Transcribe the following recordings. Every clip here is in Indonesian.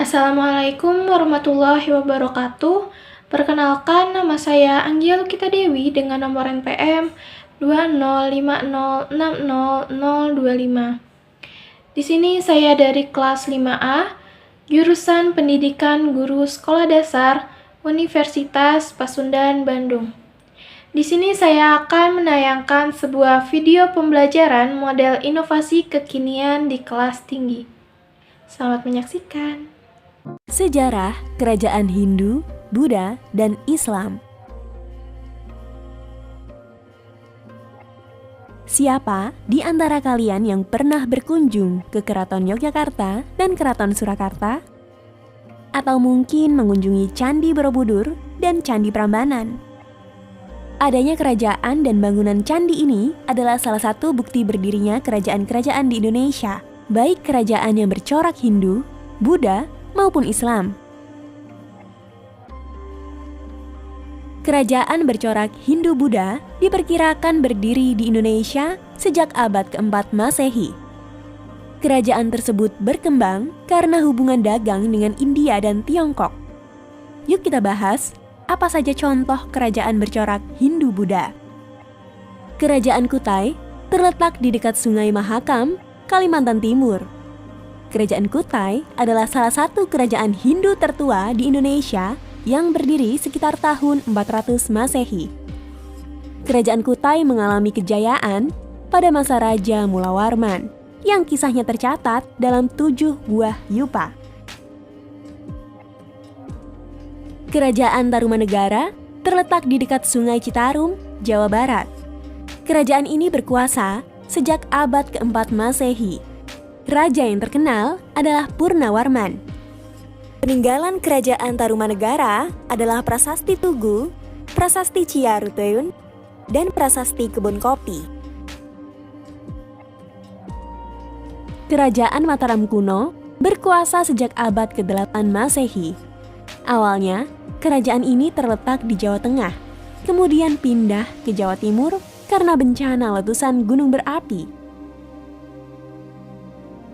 Assalamualaikum warahmatullahi wabarakatuh. Perkenalkan, nama saya Anggia Lukita Dewi dengan nomor NPM 205060025. Di sini saya dari kelas 5A, jurusan Pendidikan Guru Sekolah Dasar, Universitas Pasundan, Bandung. Di sini saya akan menayangkan sebuah video pembelajaran model inovasi kekinian di kelas tinggi. Selamat menyaksikan. Sejarah Kerajaan Hindu, Buddha, dan Islam. Siapa di antara kalian yang pernah berkunjung ke Keraton Yogyakarta dan Keraton Surakarta? Atau mungkin mengunjungi Candi Borobudur dan Candi Prambanan? Adanya kerajaan dan bangunan candi ini adalah salah satu bukti berdirinya kerajaan-kerajaan di Indonesia, baik kerajaan yang bercorak Hindu, Buddha, maupun Islam. Kerajaan bercorak Hindu-Buddha diperkirakan berdiri di Indonesia sejak abad keempat Masehi. Kerajaan tersebut berkembang karena hubungan dagang dengan India dan Tiongkok. Yuk kita bahas apa saja contoh kerajaan bercorak Hindu-Buddha. Kerajaan Kutai terletak di dekat Sungai Mahakam, Kalimantan Timur. Kerajaan Kutai adalah salah satu kerajaan Hindu tertua di Indonesia yang berdiri sekitar tahun 400 Masehi. Kerajaan Kutai mengalami kejayaan pada masa Raja Mulawarman, yang kisahnya tercatat dalam 7 buah yupa. Kerajaan Tarumanegara terletak di dekat Sungai Citarum, Jawa Barat. Kerajaan ini berkuasa sejak abad keempat Masehi. Raja yang terkenal adalah Purnawarman. Peninggalan Kerajaan Tarumanegara adalah Prasasti Tugu, Prasasti Ciaruteun, dan Prasasti Kebun Kopi. Kerajaan Mataram kuno berkuasa sejak abad ke-8 Masehi. Awalnya, kerajaan ini terletak di Jawa Tengah, kemudian pindah ke Jawa Timur karena bencana letusan gunung berapi.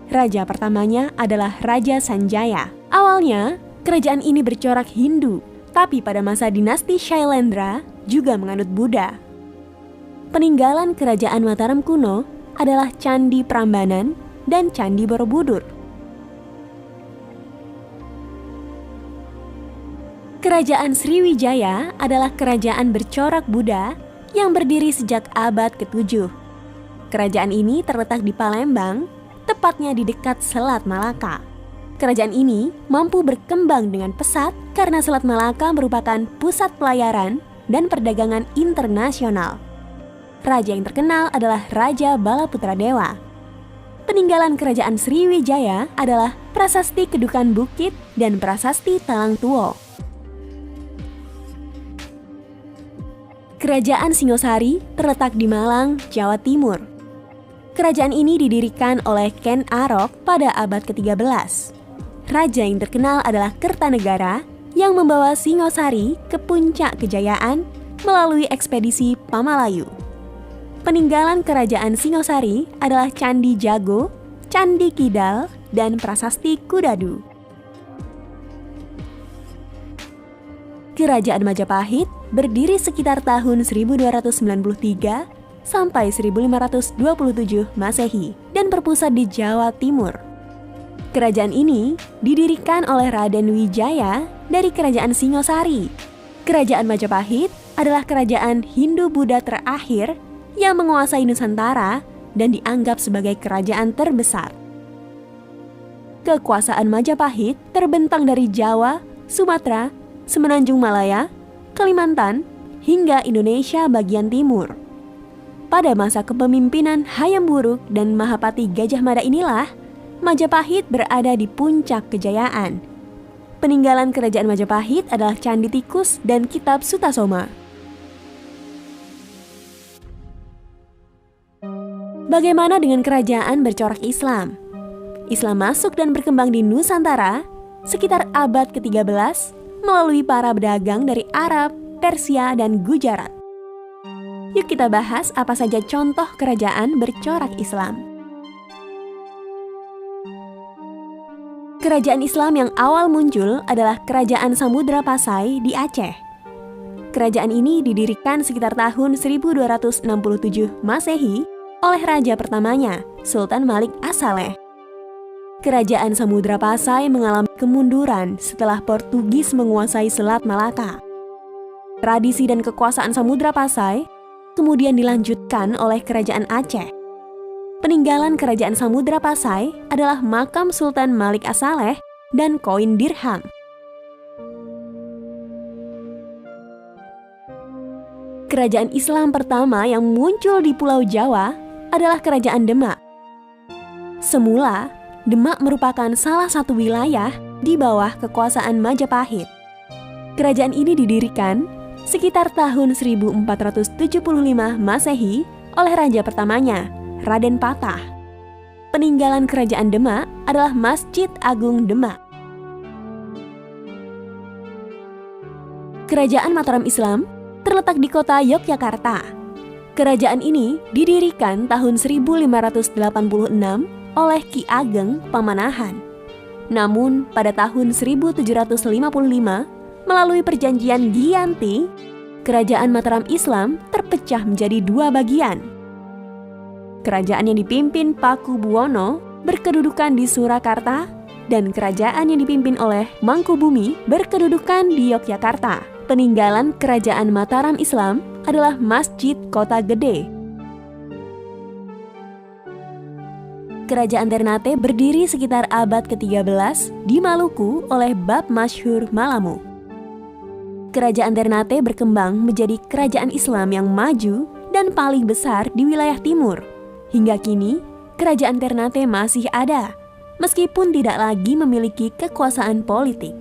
Raja pertamanya adalah Raja Sanjaya. Awalnya, kerajaan ini bercorak Hindu, tapi pada masa dinasti Shailendra juga menganut Buddha. Peninggalan Kerajaan Mataram kuno adalah Candi Prambanan dan Candi Borobudur. Kerajaan Sriwijaya adalah kerajaan bercorak Buddha yang berdiri sejak abad ke-7. Kerajaan ini terletak di Palembang, tepatnya di dekat Selat Malaka. Kerajaan ini mampu berkembang dengan pesat karena Selat Malaka merupakan pusat pelayaran dan perdagangan internasional. Raja yang terkenal adalah Raja Balaputradewa. Peninggalan Kerajaan Sriwijaya adalah Prasasti Kedukan Bukit dan Prasasti Talang Tuo. Kerajaan Singosari terletak di Malang, Jawa Timur. Kerajaan ini didirikan oleh Ken Arok pada abad ke-13. Raja yang terkenal adalah Kertanegara yang membawa Singosari ke puncak kejayaan melalui ekspedisi Pamalayu. Peninggalan Kerajaan Singosari adalah Candi Jago, Candi Kidal, dan Prasasti Kudadu. Kerajaan Majapahit berdiri sekitar tahun 1293 sampai 1527 Masehi dan berpusat di Jawa Timur. Kerajaan ini didirikan oleh Raden Wijaya dari Kerajaan Singosari. Kerajaan Majapahit adalah kerajaan Hindu-Buddha terakhir yang menguasai Nusantara dan dianggap sebagai kerajaan terbesar. Kekuasaan Majapahit terbentang dari Jawa, Sumatera, Semenanjung Malaya, Kalimantan, hingga Indonesia bagian timur. Pada masa kepemimpinan Hayam Wuruk dan Mahapati Gajah Mada inilah, Majapahit berada di puncak kejayaan. Peninggalan Kerajaan Majapahit adalah Candi Tikus dan Kitab Sutasoma. Bagaimana dengan kerajaan bercorak Islam? Islam masuk dan berkembang di Nusantara sekitar abad ke-13 melalui para pedagang dari Arab, Persia, dan Gujarat. Yuk kita bahas apa saja contoh kerajaan bercorak Islam. Kerajaan Islam yang awal muncul adalah Kerajaan Samudra Pasai di Aceh. Kerajaan ini didirikan sekitar tahun 1267 Masehi oleh raja pertamanya, Sultan Malik As-Saleh. Kerajaan Samudra Pasai mengalami kemunduran setelah Portugis menguasai Selat Malaka. Tradisi dan kekuasaan Samudra Pasai kemudian dilanjutkan oleh Kerajaan Aceh. Peninggalan Kerajaan Samudra Pasai adalah makam Sultan Malik As-Saleh dan koin dirham. Kerajaan Islam pertama yang muncul di Pulau Jawa adalah Kerajaan Demak. Semula, Demak merupakan salah satu wilayah di bawah kekuasaan Majapahit. Kerajaan ini didirikan sekitar tahun 1475 Masehi oleh raja pertamanya, Raden Patah. Peninggalan Kerajaan Demak adalah Masjid Agung Demak. Kerajaan Mataram Islam terletak di kota Yogyakarta. Kerajaan ini didirikan tahun 1586 oleh Ki Ageng Pamanahan. Namun pada tahun 1755 melalui perjanjian Giyanti, Kerajaan Mataram Islam terpecah menjadi dua bagian. Kerajaan yang dipimpin Paku Buwono berkedudukan di Surakarta dan kerajaan yang dipimpin oleh Mangkubumi berkedudukan di Yogyakarta. Peninggalan Kerajaan Mataram Islam adalah Masjid Kota Gede. Kerajaan Ternate berdiri sekitar abad ke-13 di Maluku oleh Bab Masyhur Malamu. Kerajaan Ternate berkembang menjadi kerajaan Islam yang maju dan paling besar di wilayah timur. Hingga kini, Kerajaan Ternate masih ada, meskipun tidak lagi memiliki kekuasaan politik.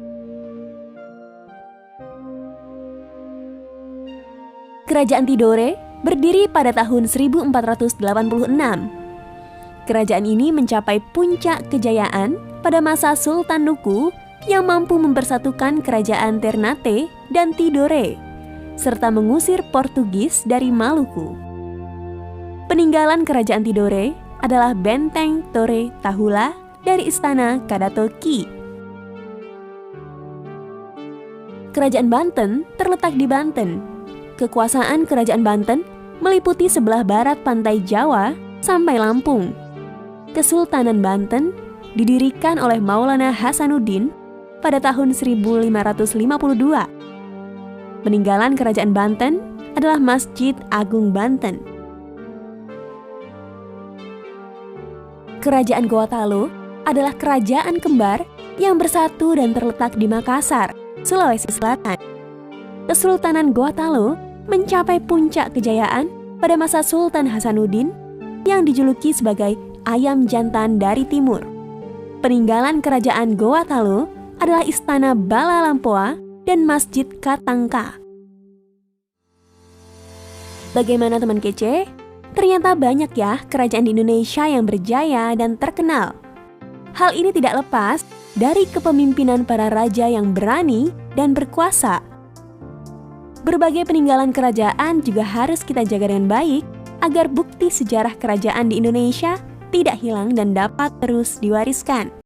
Kerajaan Tidore berdiri pada tahun 1486. Kerajaan ini mencapai puncak kejayaan pada masa Sultan Nuku yang mampu mempersatukan Kerajaan Ternate dan Tidore, serta mengusir Portugis dari Maluku. Peninggalan Kerajaan Tidore adalah Benteng Torre Tahula dari Istana Kadatoki. Kerajaan Banten terletak di Banten. Kekuasaan Kerajaan Banten meliputi sebelah barat pantai Jawa sampai Lampung. Kesultanan Banten didirikan oleh Maulana Hasanuddin pada tahun 1552. Peninggalan Kerajaan Banten adalah Masjid Agung Banten. Kerajaan Gorontalo adalah kerajaan kembar yang bersatu dan terletak di Makassar, Sulawesi Selatan. Kesultanan Gorontalo mencapai puncak kejayaan pada masa Sultan Hasanuddin yang dijuluki sebagai ayam jantan dari timur. Peninggalan Kerajaan Gorontalo adalah Istana Bala Lampoa dan Masjid Katangka. Bagaimana teman kece? Ternyata banyak ya kerajaan di Indonesia yang berjaya dan terkenal. Hal ini tidak lepas dari kepemimpinan para raja yang berani dan berkuasa. Berbagai peninggalan kerajaan juga harus kita jaga dengan baik agar bukti sejarah kerajaan di Indonesia tidak hilang dan dapat terus diwariskan.